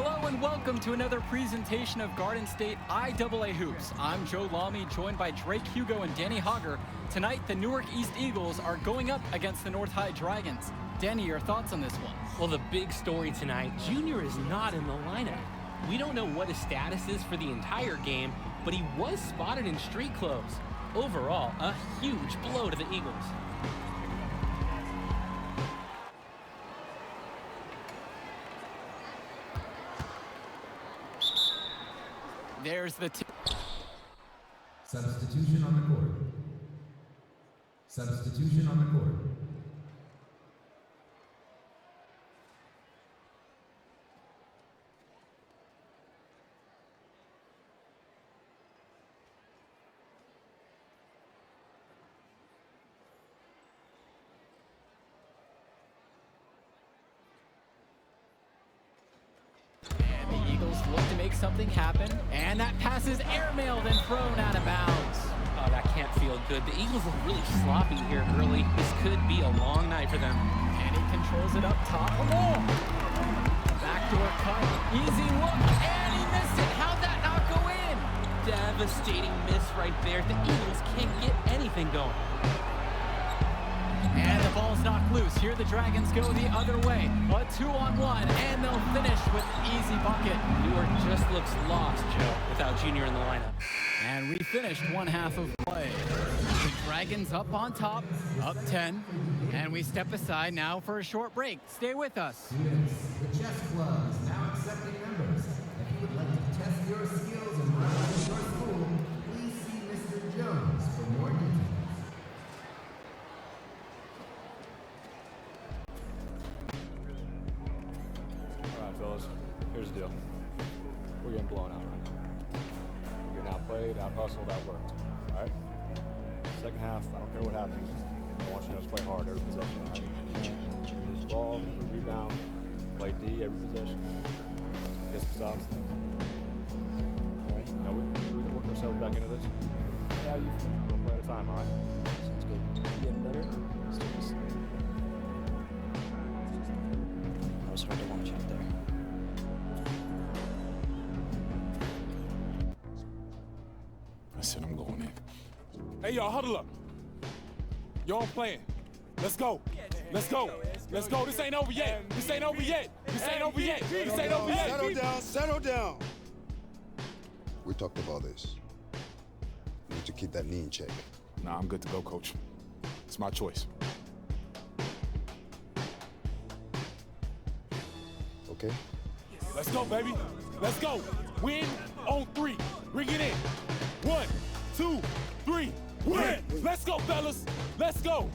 Hello and welcome to another presentation of Garden State IAA Hoops. I'm Joe Lamy, joined by Drake Hugo and Danny Hogger. Tonight, the Newark East Eagles are going up against the North High Dragons. Danny, your thoughts on this one? Well, the big story tonight, Junior is not in the lineup. We don't know what his status is for the entire game, but he was spotted in street clothes. Overall, a huge blow to the Eagles. There's the substitution on the court. Substitution on the court. look to make something happen, and that pass is airmailed and thrown out of bounds. Oh, that can't feel good. The Eagles look really sloppy here early. This could be a long night for them. And he controls it up top. Oh! Backdoor cut, easy look, and he missed it. How'd that not go in? Devastating miss right there. The Eagles can't get anything going. And the ball's knocked loose. Here the Dragons go the other way. A 2-on-1, and they'll finish with an easy bucket. Newark just looks lost, Joe, without Junior in the lineup. And we finished one half of play. The Dragons up on top, up 10. And we step aside now for a short break. Stay with us. Students, the chess club is now accepting members. If you would like to test your skills and run out of your school, please see Mr. Jones for more details. Alright, fellas, here's the deal. We're getting blown out right now. We're getting outplayed, out-hustled, outworked. Alright? Second half, I don't care what happens. I want you to play hard every possession. Use the ball, every rebound, play D every possession. Get some stops. Alright? Now we can work ourselves back into this. Yeah, you one play at a time, alright? Sounds good. Getting better? That was hard to watch out there. I said I'm going in. Hey, y'all, huddle up. Y'all playing. Let's go. Let's go. Let's go. This ain't over yet. This ain't over yet. This ain't over yet. This ain't over yet. Settle down. Settle down. We talked about this. You need to keep that knee in check. Nah, I'm good to go, coach. It's my choice. Okay? Let's go, baby. Let's go. Win on 3. Bring it in. 1, 2, 3. Win. Let's go, fellas. Let's go. All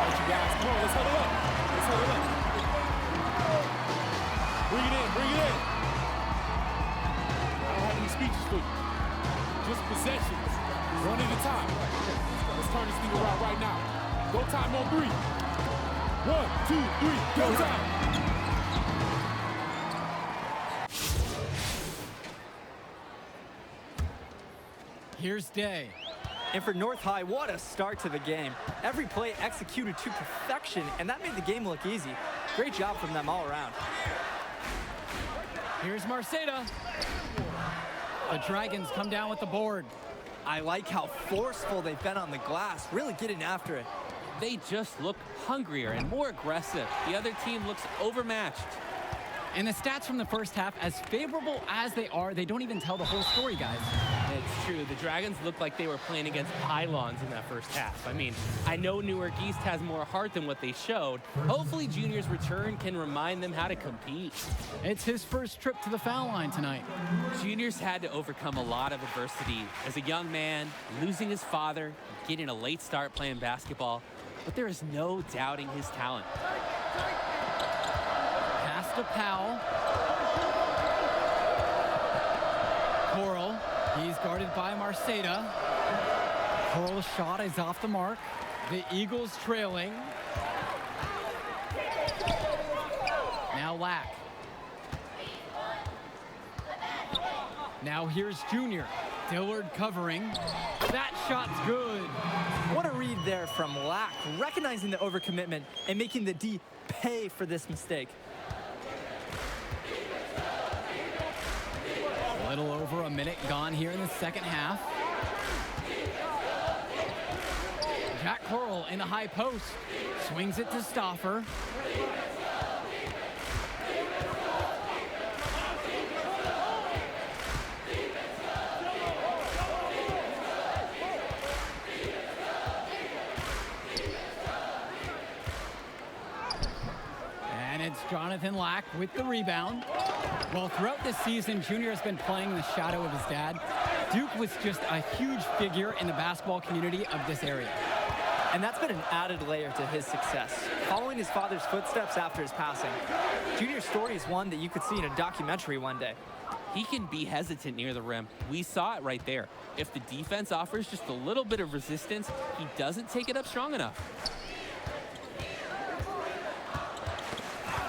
right, you guys, come on. Let's huddle up. Let's huddle up. Bring it in. Bring it in. I don't have any speeches for you. Just possessions. One at a time. Let's turn this thing around right now. Go time on 3. 1, 2, 3. Go time. Here's Day. And for North High, what a start to the game. Every play executed to perfection, and that made the game look easy. Great job from them all around. Here's Marceda. The Dragons come down with the board. I like how forceful they've been on the glass, really getting after it. They just look hungrier and more aggressive. The other team looks overmatched. And the stats from the first half, as favorable as they are, they don't even tell the whole story, guys. It's true. The Dragons looked like they were playing against pylons in that first half. I mean, I know Newark East has more heart than what they showed. Hopefully Junior's return can remind them how to compete. It's his first trip to the foul line tonight. Junior's had to overcome a lot of adversity. As a young man, losing his father, getting a late start playing basketball, but there is no doubting his talent. Pass to Powell. Coral, he's guarded by Marceda. Coral's shot is off the mark. The Eagles trailing. Now Lack. Now here's Junior. Dillard covering. That shot's good. What a read there from Lack, recognizing the overcommitment and making the D pay for this mistake. A little over a minute gone here in the second half. Jack Coral in the high post. Swings it to Stauffer. And it's Jonathan Lack with the rebound. Well, throughout this season, Junior has been playing in the shadow of his dad. Duke was just a huge figure in the basketball community of this area. And that's been an added layer to his success, following his father's footsteps after his passing. Junior's story is one that you could see in a documentary one day. He can be hesitant near the rim. We saw it right there. If the defense offers just a little bit of resistance, he doesn't take it up strong enough.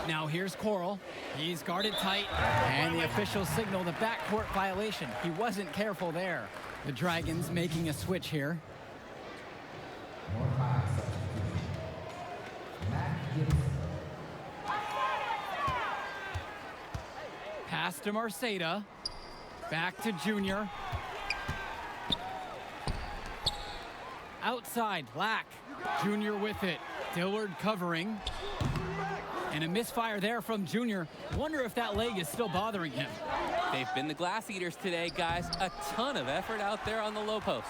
Now here's Coral. He's guarded tight, and the officials signal the backcourt violation. He wasn't careful there. The Dragons making a switch here. North High substitution. Matt Gibson. Pass to Marceda. Back to Junior. Outside, Lack. Junior with it. Dillard covering. And a misfire there from Junior. Wonder if that leg is still bothering him. They've been the glass eaters today, guys. A ton of effort out there on the low post.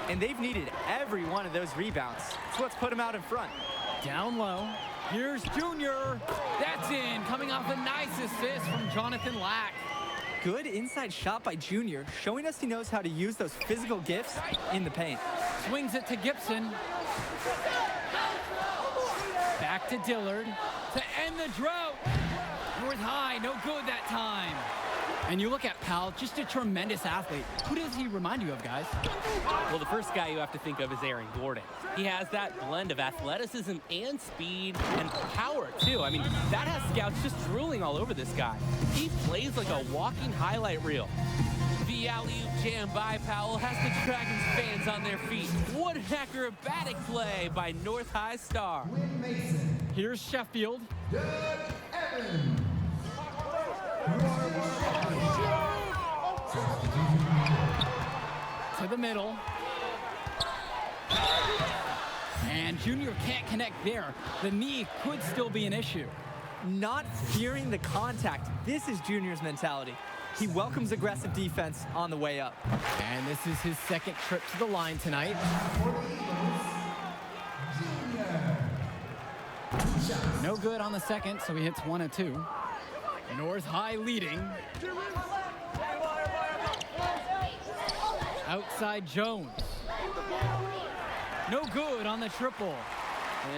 And they've needed every one of those rebounds. So let's put them out in front. Down low. Here's Junior. That's in. Coming off a nice assist from Jonathan Lack. Good inside shot by Junior, showing us he knows how to use those physical gifts in the paint. Swings it to Gibson. Back to Dillard to end the drought. North High, no good that time. And you look at Powell, just a tremendous athlete. Who does he remind you of, guys? Well, the first guy you have to think of is Aaron Gordon. He has that blend of athleticism and speed and power, too. I mean, that has scouts just drooling all over this guy. He plays like a walking highlight reel. The alley-oop jam by Powell has the Dragons fans on their feet. What an acrobatic play by North High star. Quinn Mason. Here's Sheffield. Doug Evans. To the middle. And Junior can't connect there. The knee could still be an issue. Not fearing the contact. This is Junior's mentality. He welcomes aggressive defense on the way up. And this is his second trip to the line tonight. For the Eagles, Junior. No good on the second, so he hits 1 of 2. North High leading. Outside Jones. No good on the triple.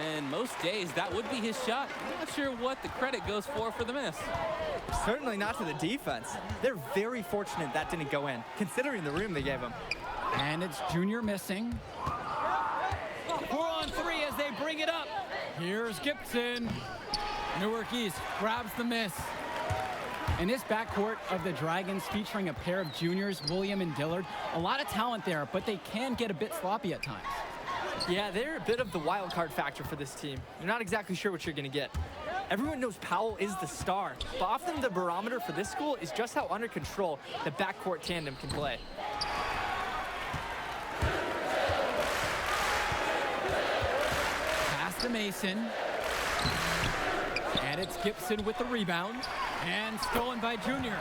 And most days, that would be his shot. I'm not sure what the credit goes for the miss. Certainly not to the defense. They're very fortunate that didn't go in, considering the room they gave him. And it's Junior missing. 4 on 3 as they bring it up. Here's Gibson. Newark East grabs the miss. And this backcourt of the Dragons featuring a pair of juniors, William and Dillard. A lot of talent there, but they can get a bit sloppy at times. Yeah, they're a bit of the wild card factor for this team. You're not exactly sure what you're going to get. Everyone knows Powell is the star, but often the barometer for this school is just how under control the backcourt tandem can play. Pass to Mason. And it's Gibson with the rebound. And stolen by Junior.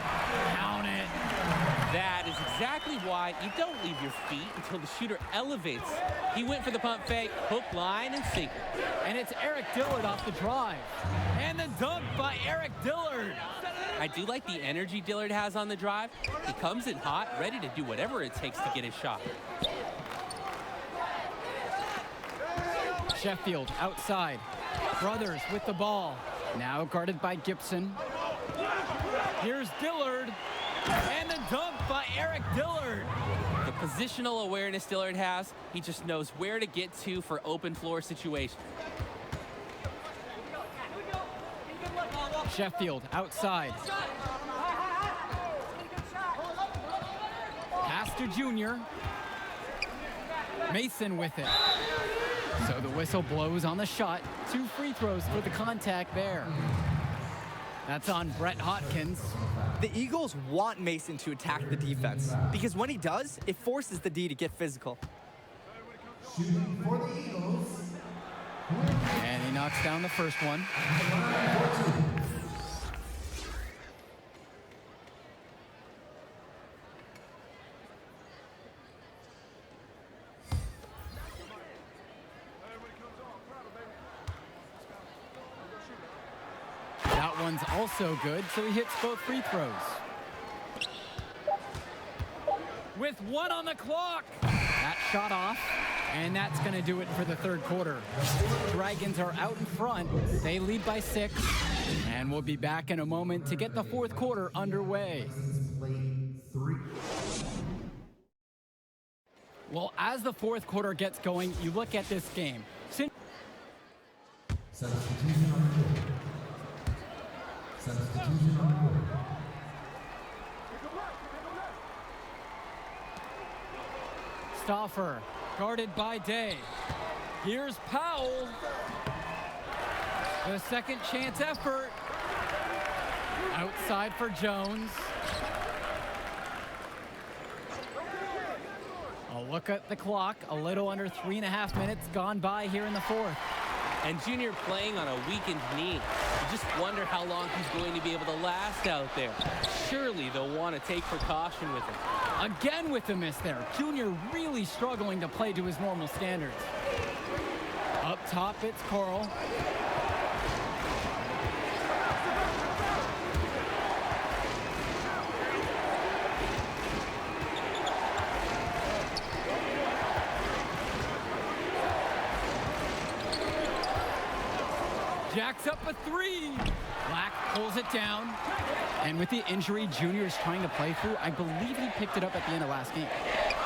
Count it. That is exactly why you don't leave your feet until the shooter elevates. He went for the pump fake, hook, line, and sinker. And it's Eric Dillard off the drive. And the dunk by Eric Dillard. I do like the energy Dillard has on the drive. He comes in hot, ready to do whatever it takes to get his shot. Sheffield outside. Brothers with the ball. Now guarded by Gibson. Here's Dillard. And the dunk by Eric Dillard. The positional awareness Dillard has, he just knows where to get to for open floor situations. Sheffield outside. Pass Webster Jr. Mason with it. So the whistle blows on the shot. 2 free throws for the contact there. That's on Brett Hotkins. The Eagles want Mason to attack the defense because when he does, it forces the D to get physical. Shooting for the Eagles. And he knocks down the first one. That one's also good, so he hits both free throws. With 1 on the clock. That shot off, and that's going to do it for the third quarter. Dragons are out in front. They lead by 6, and we'll be back in a moment to get the fourth quarter underway. Well, as the fourth quarter gets going, you look at this game. Substitution on the court. Substitution on the court. Stauffer, guarded by Day. Here's Powell. The second chance effort. Outside for Jones. A look at the clock. A little under 3.5 minutes gone by here in the fourth. And Junior playing on a weakened knee. You just wonder how long he's going to be able to last out there. Surely they'll want to take precaution with him. Again with the miss there. Junior really struggling to play to his normal standards. Up top, it's Carl. Jacks up a 3. Black pulls it down. And with the injury Junior is trying to play through, I believe he picked it up at the end of last game.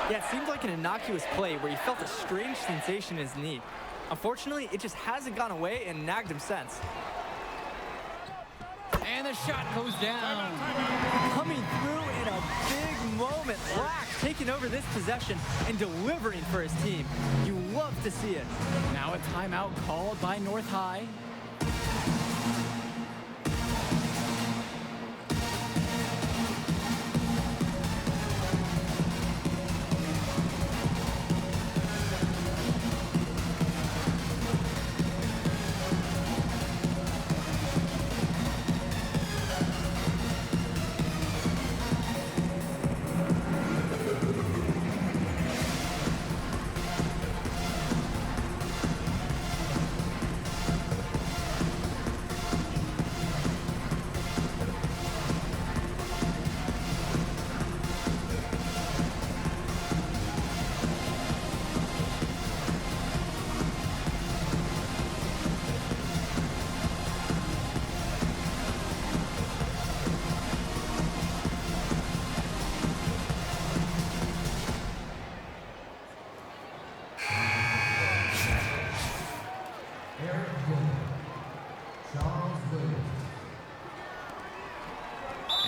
Yeah, it seemed like an innocuous play where he felt a strange sensation in his knee. Unfortunately, it just hasn't gone away and nagged him since. And the shot goes down. Coming through in a big moment. Black taking over this possession and delivering for his team. You love to see it. Now a timeout called by North High.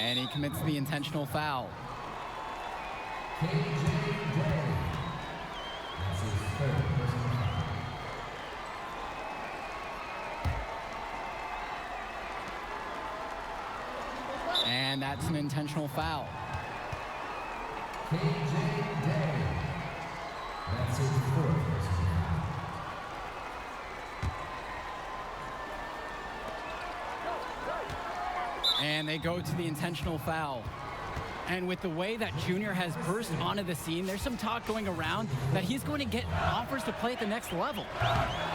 And he commits the intentional foul. KJ Day. That's his third personal foul. And that's an intentional foul. KJ Day. That's his fourth personal foul. And they go to the intentional foul. And with the way that Junior has burst onto the scene, there's some talk going around that he's going to get offers to play at the next level.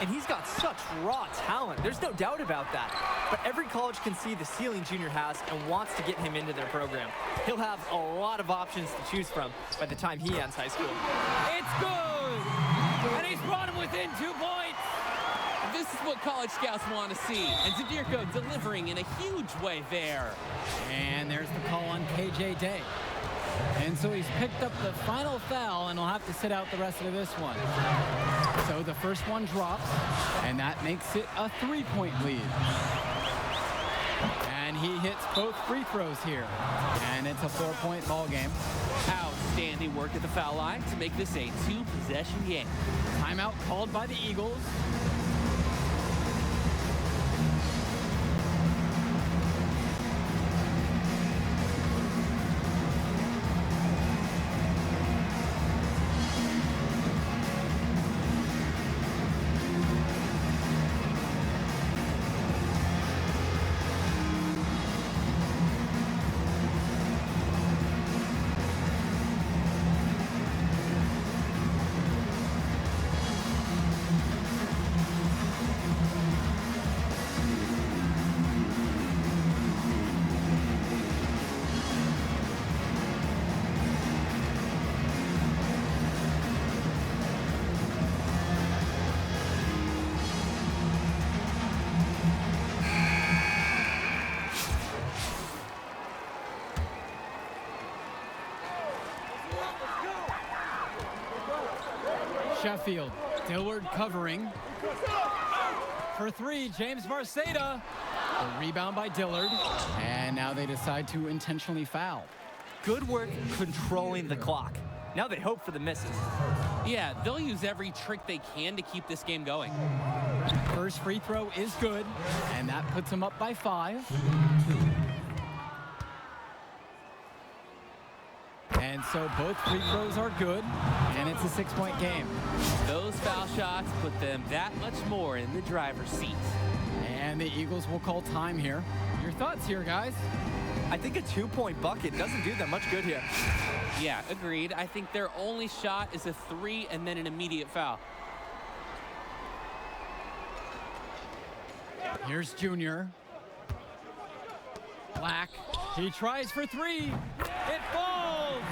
And he's got such raw talent. There's no doubt about that. But every college can see the ceiling Junior has and wants to get him into their program. He'll have a lot of options to choose from by the time he ends high school. It's good! And he's brought him within 2 points! This is what college scouts want to see. And Zadirko delivering in a huge way there. And there's the call on KJ Day. And so he's picked up the final foul and he'll have to sit out the rest of this one. So the first one drops, and that makes it a 3-point lead. And he hits both free throws here. And it's a 4-point ball game. Outstanding work at the foul line to make this a 2-possession game. Timeout called by the Eagles. Sheffield, Dillard covering. For three, James Marceda. A rebound by Dillard. And now they decide to intentionally foul. Good work controlling the clock. Now they hope for the misses. Yeah, they'll use every trick they can to keep this game going. First free throw is good, and that puts them up by 5. And so both free throws are good, and it's a 6-point game. Those foul shots put them that much more in the driver's seat. And the Eagles will call time here. Your thoughts here, guys? I think a 2-point bucket doesn't do them much good here. Yeah, agreed. I think their only shot is a 3 and then an immediate foul. Here's Junior. Black. He tries for 3. It falls.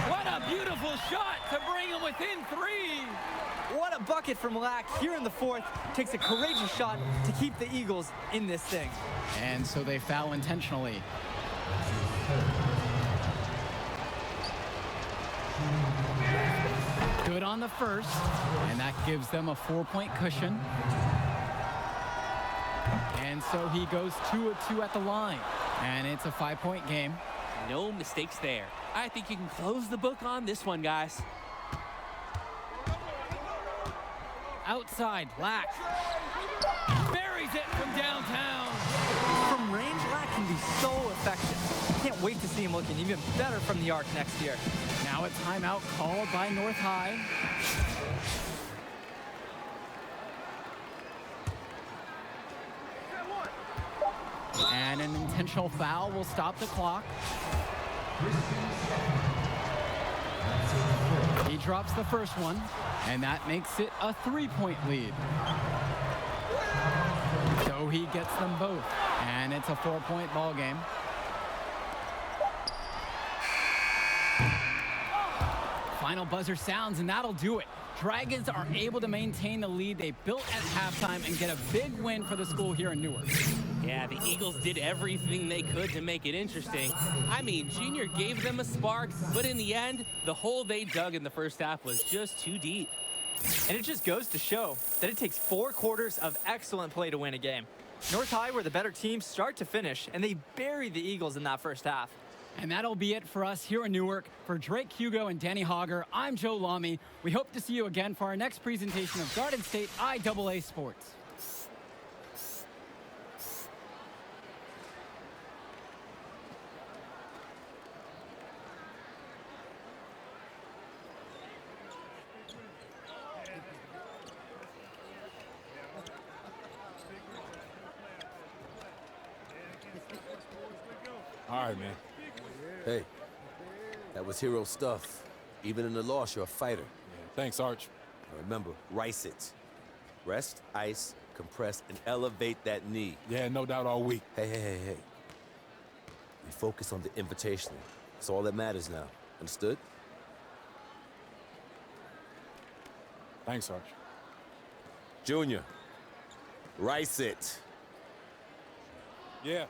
What a beautiful shot to bring him within 3. What a bucket from Lack here in the 4th. Takes a courageous shot to keep the Eagles in this thing. And so they foul intentionally. Good on the first, and that gives them a 4-point cushion. And so he goes 2 of 2 at the line, and it's a 5-point game. No mistakes there. I think you can close the book on this one, guys. Outside, Lack buries it from downtown. From range, Lack can be so effective. Can't wait to see him looking even better from the arc next year. Now a timeout called by North High. And an intentional foul will stop the clock. He drops the first one, and that makes it a 3-point lead. So he gets them both, and it's a 4-point ball game. Final buzzer sounds, and that'll do it. Dragons are able to maintain the lead they built at halftime and get a big win for the school here in Newark. Yeah, the Eagles did everything they could to make it interesting. I mean, Junior gave them a spark, but in the end, the hole they dug in the first half was just too deep. And it just goes to show that it takes 4 quarters of excellent play to win a game. North High were the better team start to finish, and they buried the Eagles in that first half. And that'll be it for us here in Newark. For Drake Hugo and Danny Hogger, I'm Joe Lamy. We hope to see you again for our next presentation of Garden State IAA Sports. All right, man. Hey, that was hero stuff. Even in the loss, you're a fighter. Thanks, Arch. Now remember, rice it. Rest, ice, compress, and elevate that knee. Yeah, no doubt all week. Hey. We focus on the invitational. That's all that matters now. Understood? Thanks, Arch. Junior, rice it. Yeah.